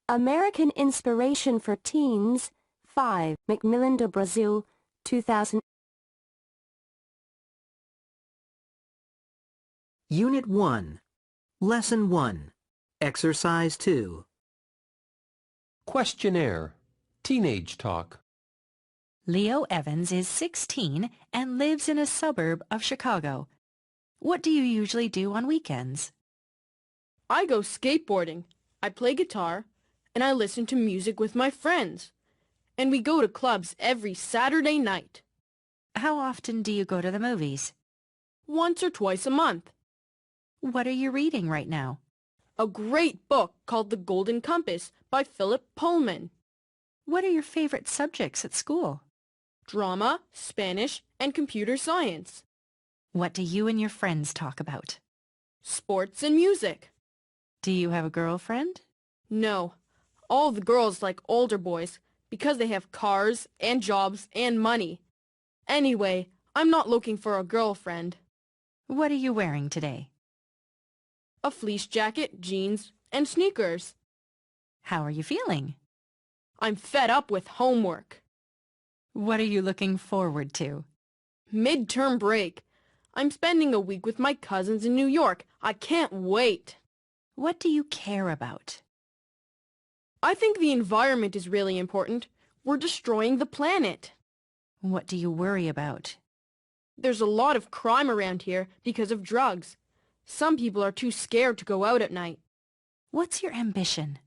American Inspiration for Teens, 5, Macmillan do Brasil, 2000. Unit 1, Lesson 1, Exercise 2. Questionnaire. Teenage talk. Leo Evans is 16 and lives in a suburb of Chicago. What do you usually do on weekends? I go skateboarding, I play guitar, and I listen to music with my friends. And we go to clubs every Saturday night. How often do you go to the movies? Once or twice a month. What are you reading right now? A great book called The Golden Compass by Philip Pullman. What are your favorite subjects at school? Drama, Spanish, and computer science. What do you and your friends talk about? Sports and music. Do you have a girlfriend? No, all the girls like older boys because they have cars and jobs and money. Anyway, I'm not looking for a girlfriend. What are you wearing today? A fleece jacket, jeans, and sneakers. How are you feeling? I'm fed up with homework. What are you looking forward to? Midterm break. I'm spending a week with my cousins in New York. I can't wait. What do you care about? I think the environment is really important. We're destroying the planet. What do you worry about? There's a lot of crime around here because of drugs. Some people are too scared to go out at night. What's your ambition?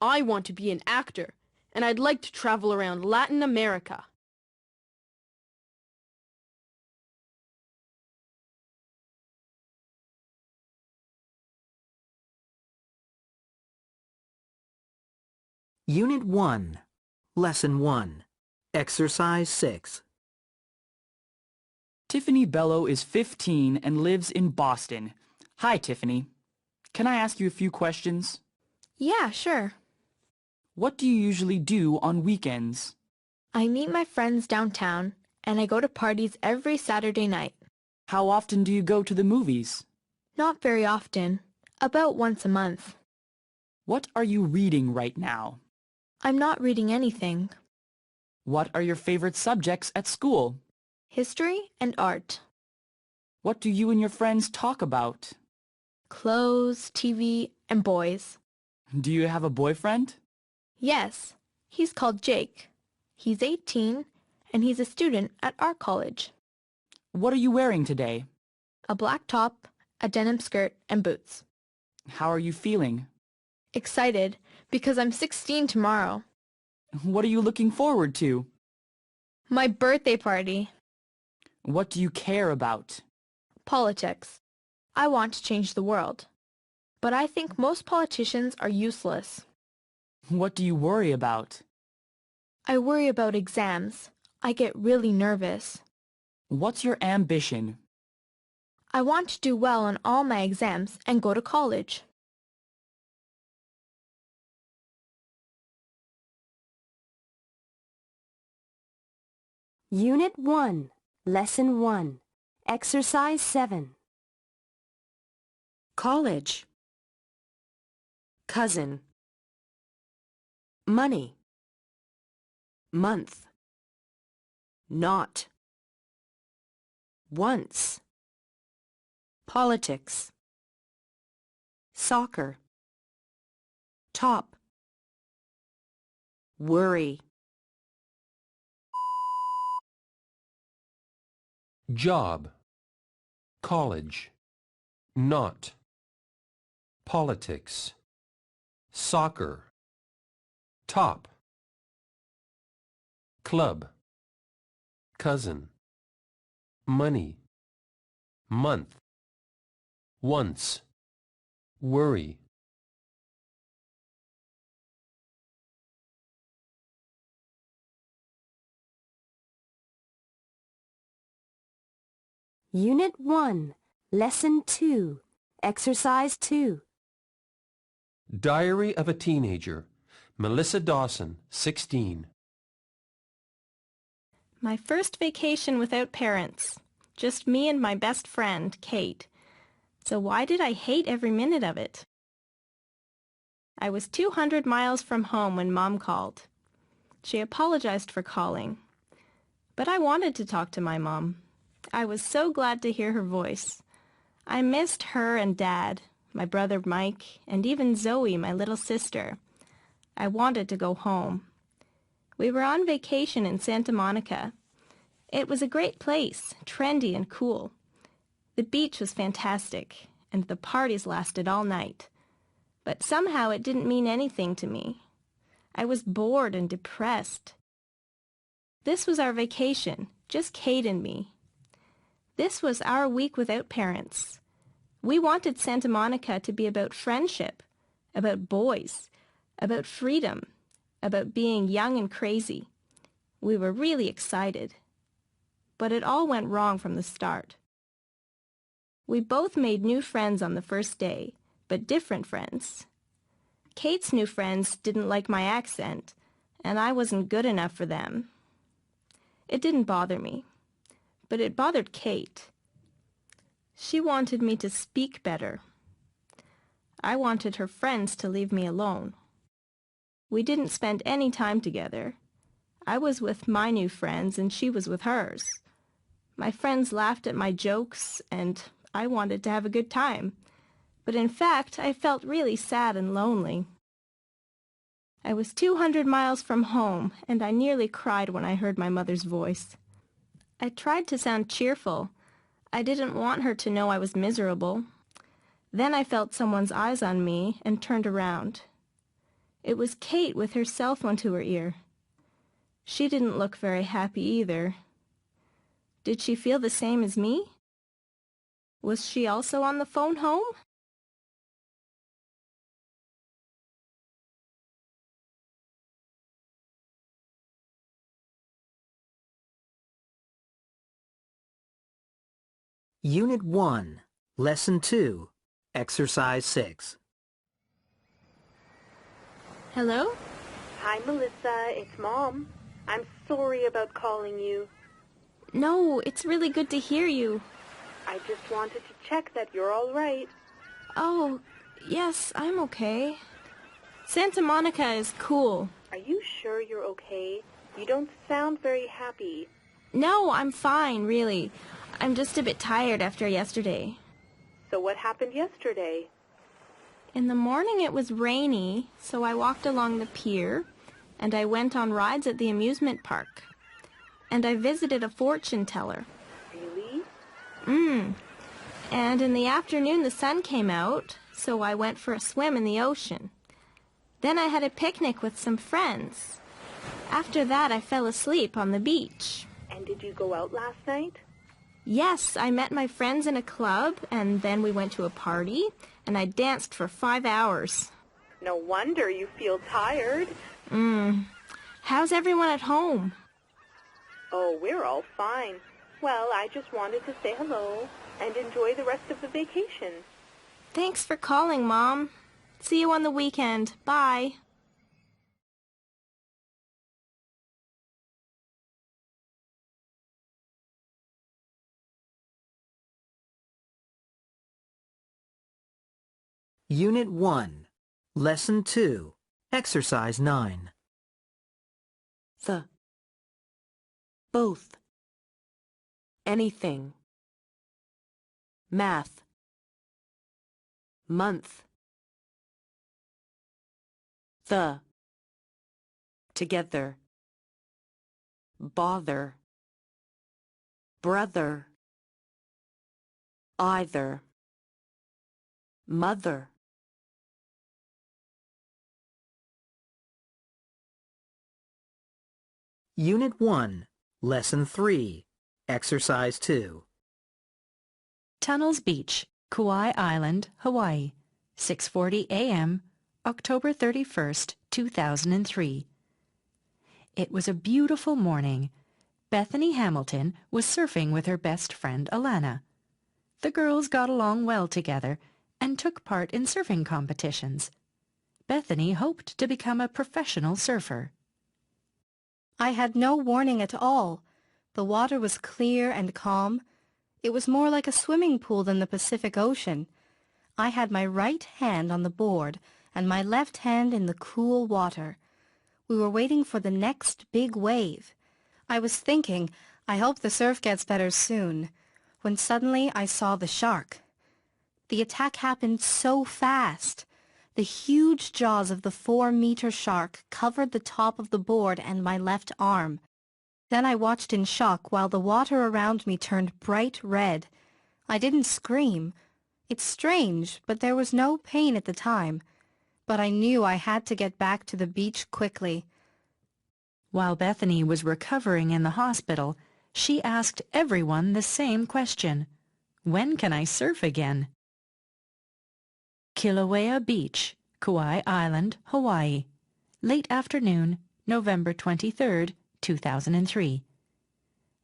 I want to be an actor, and I'd like to travel around Latin America. Unit 1, Lesson 1, Exercise 6. Tiffany Bello is 15 and lives in Boston. Hi, Tiffany. Can I ask you a few questions? Yeah, sure. What do you usually do on weekends? I meet my friends downtown, and I go to parties every Saturday night. How often do you go to the movies? Not very often, about once a month. What are you reading right now? I'm not reading anything. What are your favorite subjects at school? History and art. What do you and your friends talk about? Clothes, TV, and boys. Do you have a boyfriend? Yes, he's called Jake. He's 18, and he's a student at our college. What are you wearing today? A black top, a denim skirt, and boots. How are you feeling? Excited, because I'm 16 tomorrow. What are you looking forward to? My birthday party. What do you care about? Politics. I want to change the world. But I think most politicians are useless. What do you worry about? I worry about exams. I get really nervous. What's your ambition? I want to do well on all my exams and go to college. Unit 1, Lesson 1, Exercise 7. College. Cousin. Money. Month. Not. Once. Politics. Soccer. Top. Worry. Job. College. Not. Politics. Soccer. Top. Club. Cousin. Money. Month. Once. Worry. Unit 1, Lesson 2, Exercise 2. Diary of a Teenager. Melissa Dawson, 16. My first vacation without parents. Just me and my best friend, Kate. So why did I hate every minute of it? I was 200 miles from home when Mom called. She apologized for calling, but I wanted to talk to my mom. I was so glad to hear her voice. I missed her and Dad, my brother Mike, and even Zoe, my little sister. I wanted to go home. We were on vacation in Santa Monica. It was a great place, trendy and cool. The beach was fantastic, and the parties lasted all night. But somehow it didn't mean anything to me. I was bored and depressed. This was our vacation, just Kate and me. This was our week without parents. We wanted Santa Monica to be about friendship, about boys, about freedom, about being young and crazy. We were really excited. But it all went wrong from the start. We both made new friends on the first day, but different friends. Kate's new friends didn't like my accent, and I wasn't good enough for them. It didn't bother me, but it bothered Kate. She wanted me to speak better. I wanted her friends to leave me alone. We didn't spend any time together. I was with my new friends, and she was with hers. My friends laughed at my jokes, and I wanted to have a good time. But in fact, I felt really sad and lonely. I was 200 miles from home, and I nearly cried when I heard my mother's voice. I tried to sound cheerful. I didn't want her to know I was miserable. Then I felt someone's eyes on me and turned around. It was Kate with her cell phone to her ear. She didn't look very happy either. Did she feel the same as me? Was she also on the phone home? Unit 1, Lesson 2, Exercise 6. Hello? Hi, Melissa. It's Mom. I'm sorry about calling you. No, it's really good to hear you. I just wanted to check that you're all right. Oh, yes, I'm okay. Santa Monica is cool. Are you sure you're okay? You don't sound very happy. No, I'm fine, really. I'm just a bit tired after yesterday. So what happened yesterday? In the morning it was rainy, so I walked along the pier, and I went on rides at the amusement park. And I visited a fortune teller. Really? And in the afternoon the sun came out, so I went for a swim in the ocean. Then I had a picnic with some friends. After that I fell asleep on the beach. And did you go out last night? Yes, I met my friends in a club, and then we went to a party, and I danced for 5 hours. No wonder you feel tired. How's everyone at home? Oh, we're all fine. Well, I just wanted to say hello and enjoy the rest of the vacation. Thanks for calling, Mom. See you on the weekend. Bye. Unit 1, Lesson 2, Exercise 9. The. Both. Anything. Math. Month. The. Together. Bother. Brother. Either. Mother. Unit 1, Lesson 3, Exercise 2. Tunnels Beach, Kauai Island, Hawaii, 6:40 a.m., October 31st, 2003. It was a beautiful morning. Bethany Hamilton was surfing with her best friend Alana. The girls got along well together and took part in surfing competitions. Bethany hoped to become a professional surfer. I had no warning at all. The water was clear and calm. It was more like a swimming pool than the Pacific Ocean. I had my right hand on the board, and my left hand in the cool water. We were waiting for the next big wave. I was thinking, I hope the surf gets better soon, when suddenly I saw the shark. The attack happened so fast. The huge jaws of the 4-meter shark covered the top of the board and my left arm. Then I watched in shock while the water around me turned bright red. I didn't scream. It's strange, but there was no pain at the time. But I knew I had to get back to the beach quickly. While Bethany was recovering in the hospital, she asked everyone the same question. When can I surf again? Kilauea Beach, Kauai Island, Hawaii. Late afternoon, November 23rd, 2003.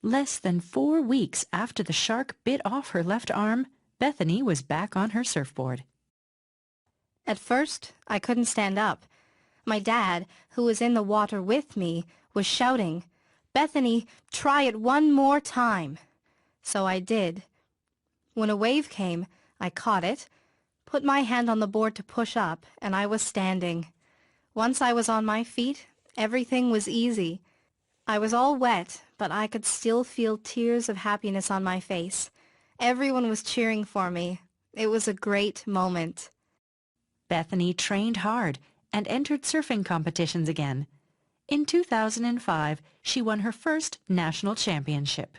Less than 4 weeks after the shark bit off her left arm, Bethany was back on her surfboard. At first, I couldn't stand up. My dad, who was in the water with me, was shouting, "Bethany, try it one more time." So I did. When a wave came, I caught it, put my hand on the board to push up, and I was standing. Once I was on my feet, everything was easy. I was all wet, but I could still feel tears of happiness on my face. Everyone was cheering for me. It was a great moment. Bethany trained hard and entered surfing competitions again. In 2005, she won her first national championship.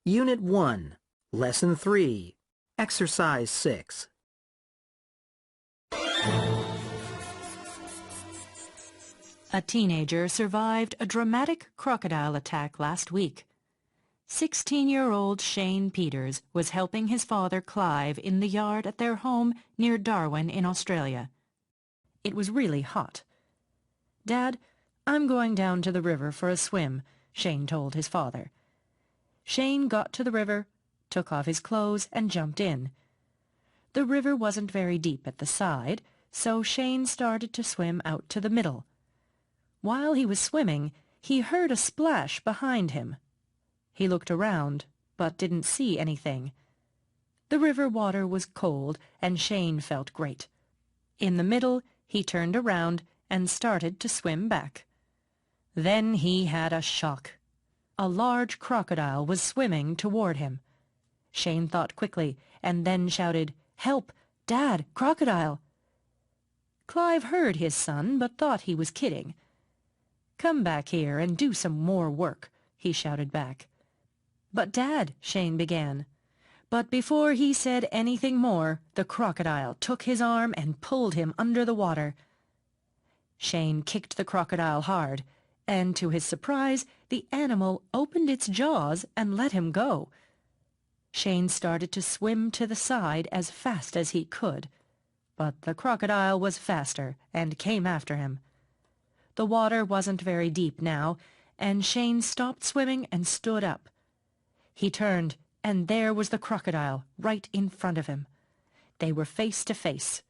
Unit 1, Lesson 3, Exercise 6. A teenager survived a dramatic crocodile attack last week. 16-year-old Shane Peters was helping his father Clive in the yard at their home near Darwin in Australia. It was really hot. "Dad, I'm going down to the river for a swim," Shane told his father. Shane got to the river, took off his clothes, and jumped in. The river wasn't very deep at the side, so Shane started to swim out to the middle. While he was swimming, he heard a splash behind him. He looked around, but didn't see anything. The river water was cold, and Shane felt great. In the middle, he turned around and started to swim back. Then he had a shock. A large crocodile was swimming toward him. Shane thought quickly and then shouted, "Help! Dad! Crocodile!" Clive heard his son but thought he was kidding. "Come back here and do some more work," he shouted back. "But Dad," Shane began. But before he said anything more, the crocodile took his arm and pulled him under the water. Shane kicked the crocodile hard, and to his surprise, the animal opened its jaws and let him go. Shane started to swim to the side as fast as he could, but the crocodile was faster and came after him. The water wasn't very deep now, and Shane stopped swimming and stood up. He turned, and there was the crocodile right in front of him. They were face to face.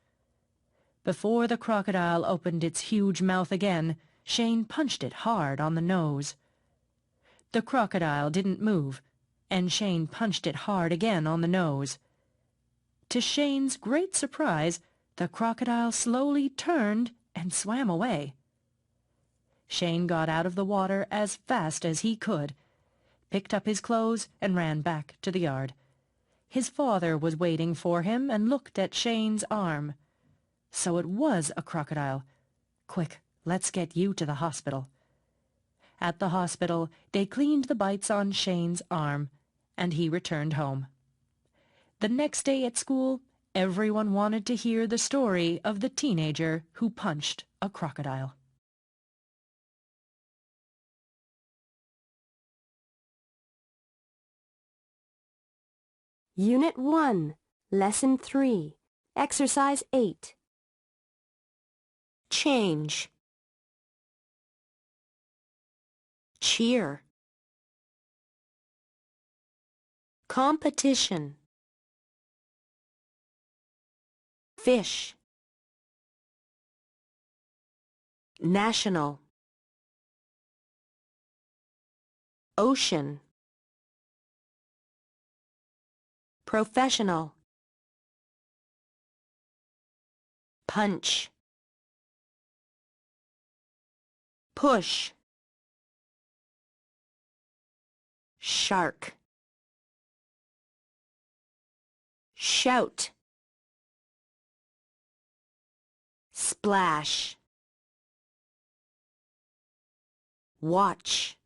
Before the crocodile opened its huge mouth again, Shane punched it hard on the nose. The crocodile didn't move, and Shane punched it hard again on the nose. To Shane's great surprise, the crocodile slowly turned and swam away. Shane got out of the water as fast as he could, picked up his clothes, and ran back to the yard. His father was waiting for him and looked at Shane's arm. So it was a crocodile. "Quick, let's get you to the hospital." At the hospital, they cleaned the bites on Shane's arm, and he returned home. The next day at school, everyone wanted to hear the story of the teenager who punched a crocodile. Unit 1, Lesson 3, Exercise 8. Change. Cheer. Competition. Fish. National. Ocean. Professional. Punch. Push. Shark. Shout. Splash. Watch.